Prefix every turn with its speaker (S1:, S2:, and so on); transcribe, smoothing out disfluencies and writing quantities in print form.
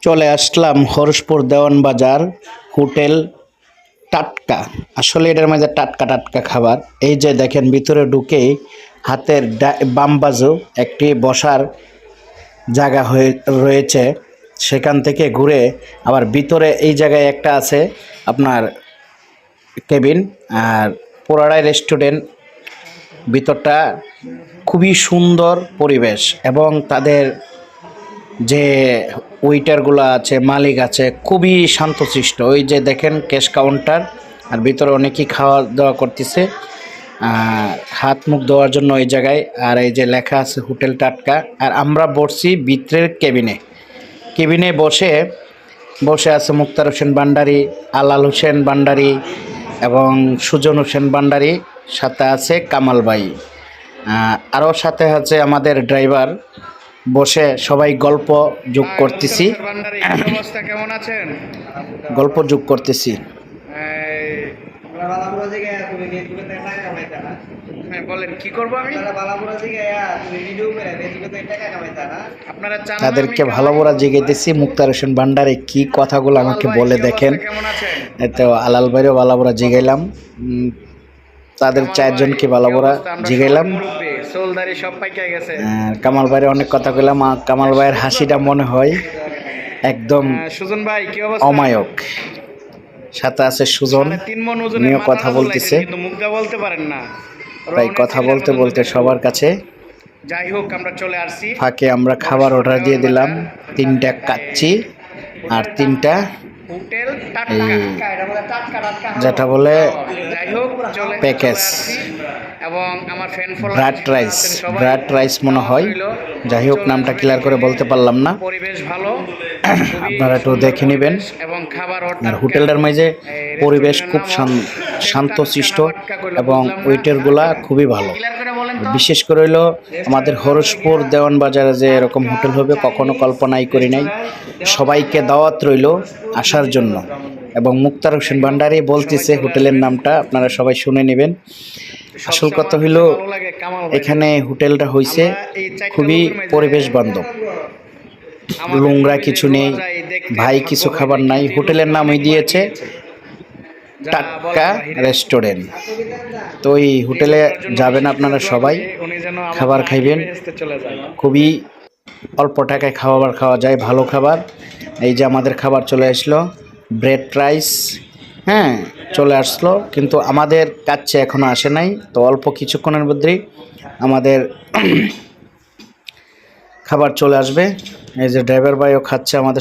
S1: চলে আসলাম হরসপুর দেওয়ান বাজার হোটেল টাটকা। আসলে এটার মধ্যে টাটকা টাটকা খাবার। এই যে দেখেন ভিতরে ঢুকেই হাতের বাম বাজু একটি বসার জায়গা হয়ে রয়েছে, সেখান থেকে ঘুরে আবার ভিতরে এই জায়গায় একটা আছে আপনার কেবিন। আর পুরাড়াই রেস্টুরেন্ট, ভিতরটা খুবই সুন্দর পরিবেশ এবং তাদের যে ওয়েটারগুলো আছে, মালিক আছে, খুবই শান্তশিষ্ট। ওই যে দেখেন ক্যাশ কাউন্টার, আর ভিতরে অনেকেই খাওয়া দাওয়া করতেছে, হাত মুখ ধোয়ার জন্য ওই জায়গায়। আর এই যে লেখা আছে হোটেল টাটকা। আর আমরা বসছি ভিতরের কেবিনে বসে আছে মুক্তার হোসেন ভান্ডারী, আলাল হোসেন ভান্ডারী এবং সুজন হোসেন ভান্ডারী, সাথে আছে কামাল ভাই, আরও সাথে আছে আমাদের ড্রাইভার। বসে সবাই গল্প যোগ করতেছি,
S2: কেমন আছেন?
S1: গল্প যোগ করতেছি।
S2: বলেন কি করবো আমি? আপনারা
S1: তাদেরকে ভালো বড়া জিগাইতেছি। মুক্তার হোসেন ভান্ডারী কি কথাগুলো আমাকে বলে দেখেন। তো আলাল ভাইরও ভালো বড়া জিগাইলাম, তাদের চারজনকে ভালো বড়া জিগাইলাম। কামাল ভাইয়ের অনেক কথা কইলাম। কামাল ভাইয়ের হাসিটা মনে হয় একদম
S2: সুজন ভাই কি অবস্থা?
S1: অমায়ক। সাথে আছে সুজন, উনিও কথা বলতেছে।
S2: বলতে পারেন না,
S1: তাই কথা বলতে বলতে সবার কাছে।
S2: যাই হোক, আমরা চলে আসছি।
S1: ফাঁকে আমরা খাবার অর্ডার দিয়ে দিলাম, 3টা কাচ্চি আর 3টা যেটা বলে প্যাকেজ
S2: এবং আমার ফ্যান
S1: ব্রাড রাইস মনে হয়। যাই হোক, নামটা ক্লিয়ার করে বলতে পারলাম না,
S2: পরিবেশ ভালো,
S1: আপনারা একটু দেখে নেবেন।
S2: এবং খাবার
S1: আর হোটেলটার মাঝে পরিবেশ খুব শান্তশিষ্ট এবং ওয়েটারগুলা খুবই ভালো। বিশেষ করে হলো আমাদের হরসপুর দেওয়ান বাজারে যে এরকম হোটেল হবে কখনো কল্পনাই করি নাই। সবাইকে দাওয়াত রইল আসার জন্য। এবং মুক্তার হোসেন ভান্ডারী বলতেছে হোটেলের নামটা, আপনারা সবাই শুনে নেবেন। আসল কথা হইল এখানে হোটেলটা হইছে খুবই পরিবেশ বান্ধব, নোংরা কিছু নেই, ভাই কিছু খাবার নাই। হোটেলের নামই দিয়েছে টাটকা রেস্টুরেন্ট। তো এই হোটেলে যাবেন আপনারা সবাই, খাবার খাইবেন, খুবই অল্প টাকায় খাওয়া যায়, ভালো খাবার। এই যে আমাদের খাবার চলে আসলো, ব্রেড রাইস, হ্যাঁ চলে আসলো, কিন্তু আমাদের কাছে এখনো আসে নাই। তো অল্প কিছুক্ষণের মধ্যেই আমাদের খাবার চলে আসবে। এই যে ড্রাইভার ভাইও খাচ্ছে আমাদের